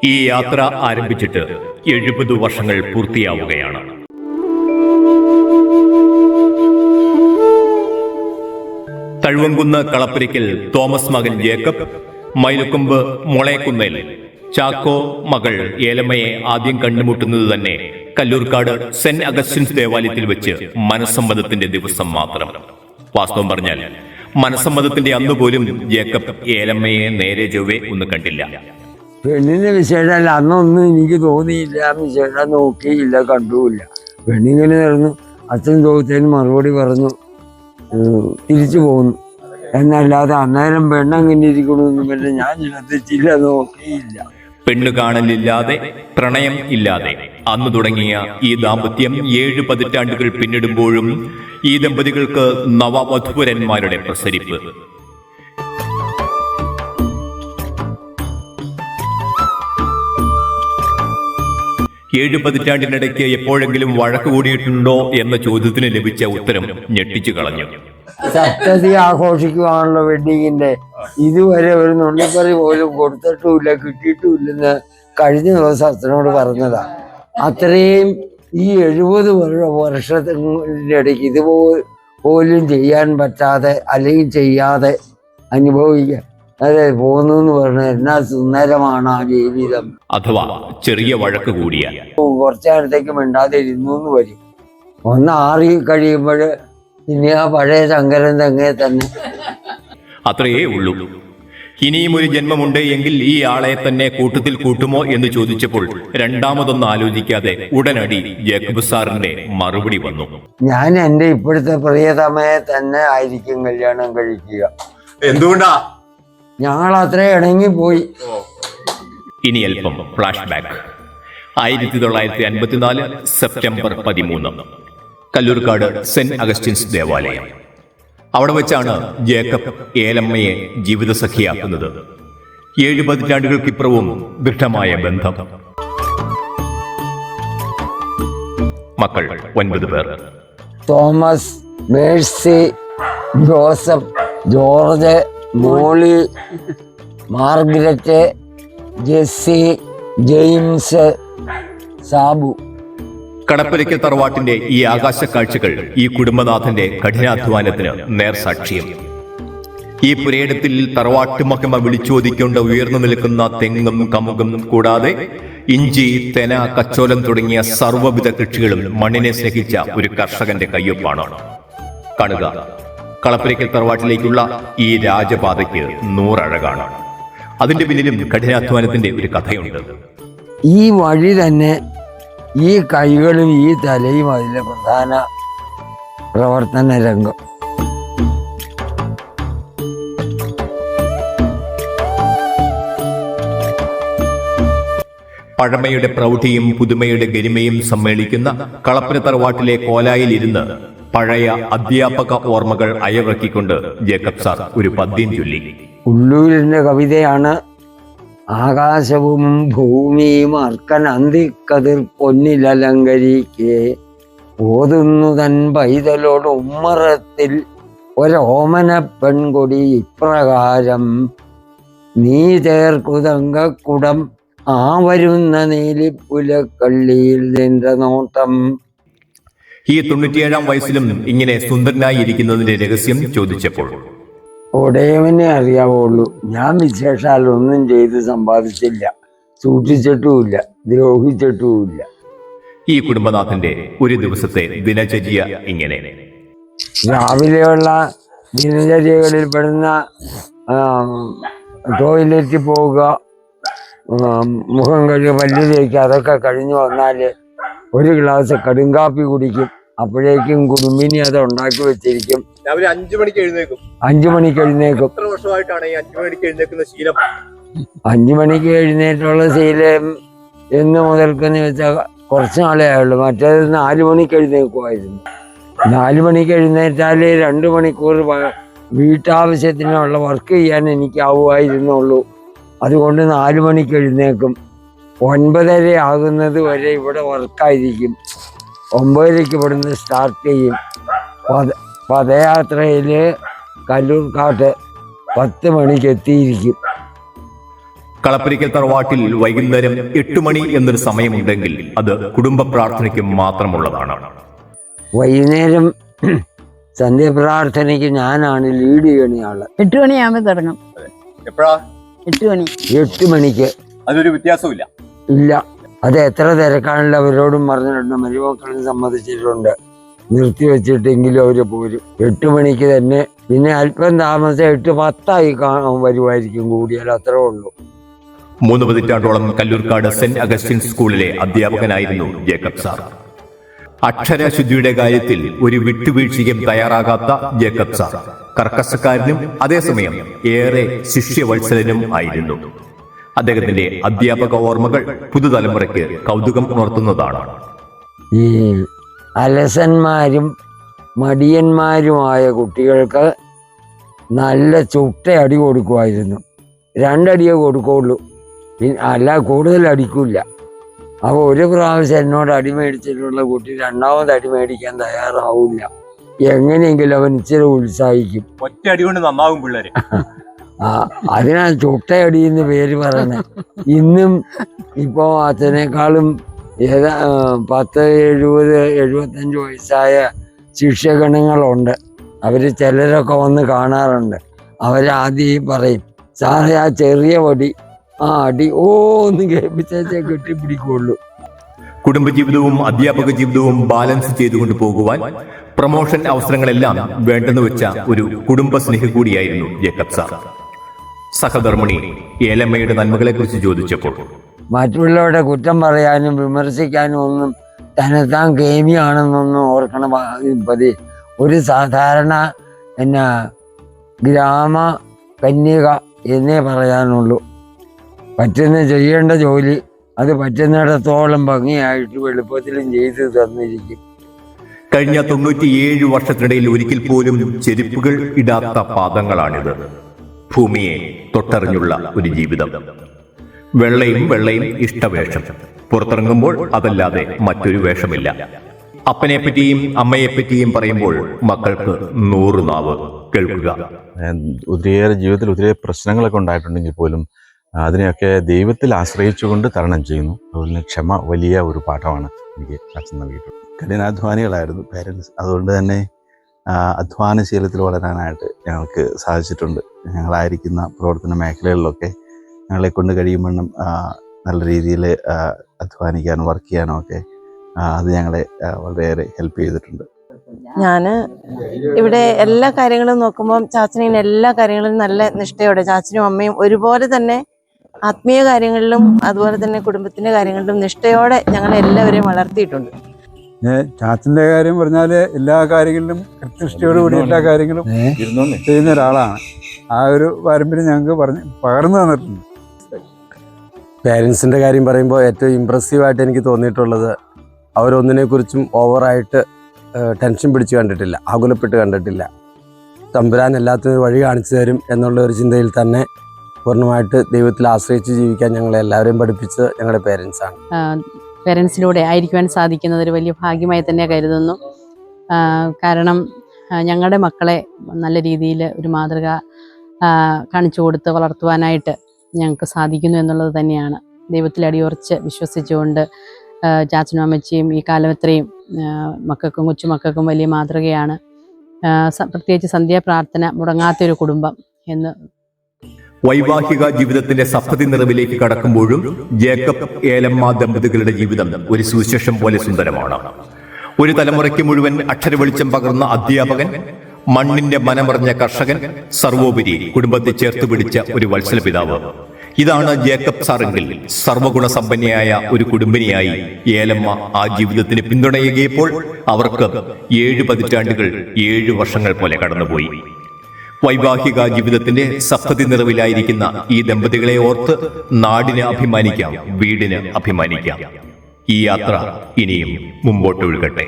ഈ യാത്ര ആരംഭിച്ചിട്ട് 70 വർഷങ്ങൾ പൂർത്തിയാവുകയാണ്. തഴുവങ്കുന്ന് കളപ്പുരയ്ക്കൽ തോമസ് മകൻ ജേക്കബ്, മൈലക്കൊമ്പ് മുളയക്കുന്നേൽ ചാക്കോ മകൾ ഏലമ്മയെ ആദ്യം കണ്ടുമുട്ടുന്നത് തന്നെ കല്ലൂർക്കാട് സെന്റ് അഗസ്റ്റിൻസ് ദേവാലയത്തിൽ വെച്ച് മനസ്സമ്മതത്തിന്റെ ദിവസം മാത്രം. വാസ്തവം പറഞ്ഞാൽ മനസ്സമ്മതത്തിന്റെ അന്നുപോലും ജേക്കബ് ഏലമ്മയെ നേരെ ചൊവ്വേ ഒന്ന് കണ്ടില്ല. പെണ്ണിന്റെ വിശേഷമല്ല, അന്നൊന്നും എനിക്ക് തോന്നിയില്ല, വിശേഷം നോക്കിയില്ല, കണ്ടുമില്ല. പെണ്ണിങ്ങനെ നടന്നു. അച്ഛൻ ചോദിച്ചതിന് മറുപടി പറഞ്ഞു തിരിച്ചു പോകുന്നു എന്നല്ലാതെ അന്നേരം പെണ്ണങ്ങനെ ഇരിക്കണമെന്ന് പിന്നെ ഞാൻ ശ്രദ്ധിച്ചില്ല, നോക്കിയില്ല. പെണ്ണു കാണലില്ലാതെ പ്രണയം ഇല്ലാതെ അന്ന് തുടങ്ങിയ ഈ ദാമ്പത്യം 7 പതിറ്റാണ്ടുകൾ പിന്നിടുമ്പോഴും ഈ ദമ്പതികൾക്ക് നവവധൂവരന്മാരുടെ പ്രസരിപ്പ്. ഏഴ് പതിറ്റാണ്ടിനിടയ്ക്ക് എപ്പോഴെങ്കിലും വഴക്ക് കൂടിയിട്ടുണ്ടോ എന്ന ചോദ്യത്തിന് ലഭിച്ച ഉത്തരം ഞെട്ടിച്ചു കളഞ്ഞു. സപ്തതി ആഘോഷിക്കുവാണല്ലോ വെഡിങ്ങിന്റെ. ഇതുവരെ ഒരു നുള്ളിപ്പറി പോലും കൊടുത്തിട്ടുമില്ല, കിട്ടിയിട്ടുമില്ലെന്ന് കഴിഞ്ഞ ദിവസം അച്ഛനോട് പറഞ്ഞതാ. അത്രയും ഈ 70 വർഷത്തിൻ്റെ ഇടയ്ക്ക് ഇതുപോലും ചെയ്യാൻ പറ്റാതെ അല്ലെങ്കിൽ ചെയ്യാതെ അനുഭവിക്കുക അതെ പോകുന്നു എന്ന് പറഞ്ഞാൽ എന്നാ സുന്ദരമാണ് ആ ജീവിതം. അഥവാ ചെറിയ വഴക്ക് കൂടിയ കുറച്ചു നേരത്തേക്ക് മിണ്ടാതെ ഇരുന്നു എന്ന് വരും. ഒന്ന് ആറി കഴിയുമ്പോൾ ഇനി ആ പഴയ ശങ്കരൻ തെങ്ങേ തന്നെ. അത്രയേ ഉള്ളൂ. ഇനിയും ഒരു ജന്മമുണ്ട് എങ്കിൽ ഈ ആളെ തന്നെ കൂട്ടത്തിൽ കൂട്ടുമോ എന്ന് ചോദിച്ചപ്പോൾ രണ്ടാമതൊന്നും ആലോചിക്കാതെ ഉടനടി ജേക്കബ് സാറിന്റെ മറുപടി വന്നു. ഞാൻ എന്റെ ഇപ്പോഴത്തെ പ്രിയതമയെ തന്നെ ആയിരിക്കും കല്യാണം കഴിക്കുക. എന്തുകൊണ്ടാ? ഞങ്ങൾ അത്ര ഇണങ്ങിപ്പോയി. ഇനി അല്പം flash back. 1954 September 13 Kallurkad saint Augustine's ദേവാലയം. അവിടെ വെച്ചാണ് ജേക്കബ് ഏലമ്മയെ ജീവിതസഖിയാക്കുന്നത്. 7 പതിറ്റാണ്ടുകൾക്കിപ്പുറവും ദൃഢമായ ബന്ധം. മക്കൾ 9 പേർ. തോമസ്, മേഴ്സി, ജോസഫ്, ജോർജ്, മോളി, മാർഗരറ്റ്, ജെസ്സി, ജെയിംസ്, സാബു. കടപ്പുരയ്ക്കൽ തറവാട്ടിന്റെ ഈ ആകാശ കാഴ്ചകൾ ഈ കുടുംബനാഥന്റെ കഠിനാധ്വാനത്തിന് നേർസാക്ഷ്യം. ഈ പുരയിടത്തിൽ തറവാട്ട് മഹിമ വിളിച്ചോദിക്കൊണ്ട് ഉയർന്നു നിൽക്കുന്ന തെങ്ങും കമുകും കൂടാതെ ഇഞ്ചി, തെന, കച്ചോലം തുടങ്ങിയ സർവ്വവിധ കൃഷികളും മണ്ണിനെ സ്നേഹിച്ച ഒരു കർഷകന്റെ കയ്യൊപ്പാണ്. കാണുക, കളപ്പുരയ്ക്കൽ തറവാട്ടിലേക്കുള്ള ഈ രാജപാതയ്ക്ക് 100 അഴകാണ്. അതിന്റെ പിന്നിലും കഠിനാധ്വാനത്തിന്റെ ഒരു കഥയുണ്ട്. ഈ വഴി തന്നെ ഈ കൈകളും ഈ തലയും അതിലെ പ്രധാന പ്രവർത്തന രംഗം. പഴമയുടെ പ്രൗഢിയും പുതുമയുടെ ഗരിമയും സമ്മേളിക്കുന്ന കളപ്പുര തറവാട്ടിലെ കോലായിൽ ഇരുന്ന് പഴയ അധ്യാപക ഓർമ്മകൾ അയവിറക്കിക്കൊണ്ട് ജേക്കബ് സാർ ഒരു പദ്യം ചൊല്ലി. ഉള്ളൂരിന്റെ കവിതയാണ്. ആകാശവും ഭൂമിയും അർക്കൻ അന്തിക്കതിർ പൊന്നിലലങ്കരിക്കെ ഓതുന്നു തൻ പൈതലോട് ഉമ്മറത്തിൽ ഒരോമന പെൺകൊടി ഇപ്രകാരം നീ ചേർക്കുതങ്കക്കുടം ആ വരുന്ന നീലിപ്പുലക്കള്ളിയിൽ നിന്റെ നോട്ടം. ഈ 97-ാം വയസ്സിലും ഇങ്ങനെ സുന്ദരനായി ഇരിക്കുന്നതിന്റെ രഹസ്യം ചോദിച്ചപ്പോൾ ഒടയവനെ അറിയാവുള്ളൂ. ഞാൻ വിശേഷാൽ ഒന്നും ചെയ്ത് സമ്പാദിച്ചില്ല, സൂക്ഷിച്ചിട്ടുമില്ല, ദ്രോഹിച്ചിട്ടുമില്ല. ഈ കുടുംബനാഥന്റെ ഒരു ദിവസത്തെ ദിനചര്യ ഇങ്ങനെ. രാവിലെയുള്ള ദിനചര്യകളിൽ പെടുന്ന ടോയ്ലറ്റിൽ പോവുക, മുഖം കഴുകുക, പല്ല് തേക്കുക, അതൊക്കെ കഴിഞ്ഞു വന്നാൽ ഒരു ഗ്ലാസ് കടുങ്കാപ്പി കുടിക്കും. അപ്പോഴേക്കും കുടുംബിനി അത് ഉണ്ടാക്കി വെച്ചിരിക്കും. രാവിലെ 5 മണിക്ക് എഴുന്നേക്കും. 5 മണിക്ക് എഴുന്നേക്കും. എത്ര വർഷമായിട്ടാണ് ഈ 5 മണിക്ക് എഴുന്നേക്കുന്ന ശീലം? 5 മണിക്ക് എഴുന്നേറ്റുള്ള ശീലം എന്ന് മുതൽക്കെന്ന് വെച്ചാൽ കുറച്ച് നാളേ ആയുള്ളൂ. മറ്റേത് 4 മണിക്ക് എഴുന്നേക്കുമായിരുന്നു. 4 മണിക്ക് എഴുന്നേറ്റാൽ 2 മണിക്കൂർ വീട്ടാവശ്യത്തിനുള്ള വർക്ക് ചെയ്യാൻ എനിക്കാവുമായിരുന്നുള്ളൂ. അതുകൊണ്ട് 4 മണിക്ക് എഴുന്നേക്കും. 9:30 ആകുന്നത് വരെ ഇവിടെ വർക്കായിരിക്കും. 9:00 ഇവിടുന്ന് സ്റ്റാർട്ട് ചെയ്യും. പദയാത്രയിൽ കല്ലൂർക്കാട്ട് 10 മണിക്ക് എത്തിയിരിക്കും. കളപ്പുരയ്ക്കൽ തറവാട്ടിൽ വൈകുന്നേരം 8 മണി എന്നൊരു സമയമുണ്ടെങ്കിൽ അത് കുടുംബ പ്രാർത്ഥനയ്ക്ക് മാത്രമുള്ളതാണ്. വൈകുന്നേരം സന്ധ്യാപ്രാർത്ഥനയ്ക്ക് ഞാനാണ് ലീഡ് ചെയ്യണ ആള്. 8 മണിയാകുമ്പോൾ തുടങ്ങും. എപ്പോഴാ? 8 മണി. 8 മണിക്ക്. അതൊരു വ്യത്യാസമില്ല. ഇല്ല, അത് എത്ര തിരക്കാണല്ലോ അവരോടും പറഞ്ഞിട്ടുണ്ട്, മരുമക്കളും സമ്മതിച്ചിട്ടുണ്ട്. നിർത്തിവെച്ചിട്ടെങ്കിലും അവര് പോരും. 8 മണിക്ക് തന്നെ. പിന്നെ അല്പം താമസം 8:10 വരുമായിരിക്കും, കൂടിയാൽ അത്രേ ഉള്ളൂ. 3 പതിറ്റാണ്ടോളം കല്ലൂർക്കാട് സെന്റ് അഗസ്റ്റിൻ സ്കൂളിലെ അധ്യാപകനായിരുന്നു ജേക്കബ് സാർ. അക്ഷരശുദ്ധിയുടെ കാര്യത്തിൽ ഒരു വിട്ടുവീഴ്ചയ്ക്കും തയ്യാറാകാത്ത ജേക്കബ് സാർ കർക്കശക്കാരനും അതേസമയം ഏറെ ശിഷ്യവത്സലനും ആയിരുന്നു. അദ്ദേഹത്തിന്റെ അധ്യാപക ഓർമ്മകൾ പുതുതലമുറയ്ക്ക് കൗതുകം ഉണർത്തുന്നതാണ്. ഈ അലസന്മാരും മടിയന്മാരുമായ കുട്ടികൾക്ക് നല്ല ചുട്ട അടി കൊടുക്കുമായിരുന്നു. 2 അടിയേ കൊടുക്കുള്ളൂ, അല്ല കൂടുതൽ അടിക്കില്ല. അപ്പോൾ ഒരു പ്രാവശ്യം എന്നോട് അടി മേടിച്ചിട്ടുള്ള കുട്ടി 2ാമത് അടി മേടിക്കാൻ തയ്യാറാവില്ല. എങ്ങനെയെങ്കിലും അവൻ ഇച്ചിരി ഉത്സാഹിക്കും. ഒറ്റ അടി കൊണ്ട് നന്നാവും പിള്ളേര്. അതിനാണ് ചുട്ടയടി എന്ന് പേര് പറയണേ. ഇന്നും ഇപ്പോൾ അച്ഛനേക്കാളും 10, 70, 75 വയസ്സായ ശിഷ്യഗണങ്ങളുണ്ട്. അവർ ചിലരൊക്കെ വന്ന് കാണാറുണ്ട്. അവരാദ്യം പറയും, സാറേ ആ ചെറിയ വടി, ആ അടി ഒന്ന് കേൾപ്പിച്ചേ കെട്ടിപ്പിടിക്കുള്ളൂ. കുടുംബജീവിതവും അധ്യാപക ജീവിതവും ബാലൻസ് ചെയ്തുകൊണ്ട് പോകുവാൻ പ്രൊമോഷൻ അവസരങ്ങളെല്ലാം വേണ്ടെന്ന് വെച്ച ഒരു കുടുംബ സ്നേഹി കൂടിയായിരുന്നു ജേക്കബ് സാർ. സഹധർമ്മിണി ഏലമ്മയുടെ നന്മകളെ കുറിച്ച് ചോദിച്ചപ്പോൾ മറ്റുള്ളവരുടെ കുറ്റം പറയാനും വിമർശിക്കാനും ഒന്നും തന്നെത്താൻ കേമിയാണെന്നൊന്നും ഓർക്കണം. പതി ഒരു സാധാരണ ഗ്രാമ കന്യക എന്നേ പറയാനുള്ളൂ. ചെയ്യേണ്ട ജോലി അത് പറ്റുന്നിടത്തോളം ഭംഗിയായിട്ട് എളുപ്പത്തിലും ചെയ്തു തന്നിരിക്കും. കഴിഞ്ഞ 97 വർഷത്തിനിടയിൽ ഒരിക്കൽ പോലും ചെരുപ്പുകൾ ഇടാത്ത പാദങ്ങളാണിത്. ഭൂമിയെ തൊട്ടറിഞ്ഞുള്ള ഒരു ജീവിതം. വെള്ളയും ഇഷ്ടവേഷം. പുറത്തിറങ്ങുമ്പോൾ അതല്ലാതെ മറ്റൊരു വേഷമില്ല. അപ്പനെപ്പറ്റിയും അമ്മയെപ്പറ്റിയും പറയുമ്പോൾ മക്കൾക്ക് 100 നാവ്. കേൾക്കുക. ഒത്തിരിയേറെ ജീവിതത്തിൽ ഒത്തിരിയേറെ പ്രശ്നങ്ങളൊക്കെ ഉണ്ടായിട്ടുണ്ടെങ്കിൽ പോലും അതിനെയൊക്കെ ദൈവത്തിൽ ആശ്രയിച്ചുകൊണ്ട് തരണം ചെയ്യുന്നു. അതുപോലെ ക്ഷമ വലിയ ഒരു പാഠമാണ് എനിക്ക് അച്ഛൻ നൽകിയിട്ടുള്ളത്. കഠിനാധ്വാനികളായിരുന്നു പേരൻസ്. അതുകൊണ്ട് തന്നെ അധ്വാനശീലത്തിൽ വളരാനായിട്ട് ഞങ്ങൾക്ക് സാധിച്ചിട്ടുണ്ട്. ഞങ്ങളായിരിക്കുന്ന പ്രവർത്തന മേഖലകളിലൊക്കെ ഞങ്ങളെ കൊണ്ട് കഴിയുമ്പോഴും നല്ല രീതിയിൽ അധ്വാനിക്കാനും വർക്ക് ചെയ്യാനും ഒക്കെ അത് ഞങ്ങളെ വളരെയേറെ ഹെൽപ്പ് ചെയ്തിട്ടുണ്ട്. ഞാൻ ഇവിടെ എല്ലാ കാര്യങ്ങളും നോക്കുമ്പോൾ ചാച്ചനിങ്ങനെ എല്ലാ കാര്യങ്ങളിലും നല്ല നിഷ്ഠയോടെ ചാച്ചനും അമ്മയും ഒരുപോലെ തന്നെ ആത്മീയ കാര്യങ്ങളിലും അതുപോലെ തന്നെ കുടുംബത്തിന്റെ കാര്യങ്ങളിലും നിഷ്ഠയോടെ ഞങ്ങളെല്ലാവരെയും വളർത്തിയിട്ടുണ്ട്. ചാച്ചന്റെ കാര്യം പറഞ്ഞാൽ എല്ലാ കാര്യങ്ങളിലും കൃത്യനിഷ്ഠയോട് കൂടി എല്ലാ കാര്യങ്ങളും ചെയ്യുന്ന ഒരാളാണ്. ആ ഒരു പാരമ്പര്യം ഞങ്ങൾക്ക് പകർന്നു തന്നിട്ടുണ്ട്. പേരൻസിൻ്റെ കാര്യം പറയുമ്പോൾ ഏറ്റവും ഇമ്പ്രസീവായിട്ട് എനിക്ക് തോന്നിയിട്ടുള്ളത് അവരൊന്നിനെക്കുറിച്ചും ഓവറായിട്ട് ടെൻഷൻ പിടിച്ച് കണ്ടിട്ടില്ല, ആകുലപ്പെട്ട് കണ്ടിട്ടില്ല. തമ്പുരാൻ എല്ലാത്തിനും വഴി കാണിച്ചു തരും എന്നുള്ള ഒരു ചിന്തയിൽ തന്നെ പൂർണ്ണമായിട്ട് ദൈവത്തിൽ ആശ്രയിച്ച് ജീവിക്കാൻ ഞങ്ങളെ എല്ലാവരെയും പഠിപ്പിച്ച് ഞങ്ങളുടെ പേരൻസാണ്. പേരൻസിലൂടെ ആയിരിക്കുവാൻ സാധിക്കുന്നത് ഒരു വലിയ ഭാഗ്യമായി തന്നെ കരുതുന്നു. കാരണം ഞങ്ങളുടെ മക്കളെ നല്ല രീതിയിൽ ഒരു മാതൃക കാണിച്ചു കൊടുത്ത് വളർത്തുവാനായിട്ട് ഞങ്ങൾക്ക് സാധിക്കുന്നു എന്നുള്ളത് തന്നെയാണ്. ദൈവത്തിൽ അടിയുറച്ച് വിശ്വസിച്ചുകൊണ്ട് ചാച്ചനും അമ്മച്ചിയും ഈ കാലം ഇത്രയും മക്കൾക്കും കൊച്ചുമക്കൾക്കും വലിയ മാതൃകയാണ്. പ്രത്യേകിച്ച് സന്ധ്യാപ്രാർത്ഥന മുടങ്ങാത്തൊരു കുടുംബം എന്ന്. വൈവാഹിക ജീവിതത്തിന്റെ സപ്തതി നിറവിലേക്ക് കടക്കുമ്പോഴും ജേക്കബ് ഏലമ്മ ദമ്പതികളുടെ ജീവിതം ഒരു സുവിശേഷം പോലെ സുന്ദരമാണ്. ഒരു തലമുറയ്ക്ക് മുഴുവൻ അക്ഷരവെളിച്ചം പകർന്ന അധ്യാപകൻ, മണ്ണിന്റെ മനമറിഞ്ഞ കർഷകൻ, സർവോപരി കുടുംബത്തെ ചേർത്ത് പിടിച്ച ഒരു വത്സല പിതാവ്. ഇതാണ് ജേക്കബ് സാറെങ്കിൽ സർവഗുണസമ്പന്നയായ ഒരു കുടുംബിനിയായി ഏലമ്മ ആ ജീവിതത്തിന് പിന്തുണയേകിയപ്പോൾ അവർക്ക് 7 പതിറ്റാണ്ടുകൾ 7 വർഷങ്ങൾ പോലെ കടന്നുപോയി. വൈവാഹിക ജീവിതത്തിന്റെ സപ്തതി നിറവിലായിരിക്കുന്ന ഈ ദമ്പതികളെ ഓർത്ത് നാടിന് അഭിമാനിക്കാം, വീടിന് അഭിമാനിക്കാം. ഈ യാത്ര ഇനിയും മുമ്പോട്ടൊഴുകട്ടെ.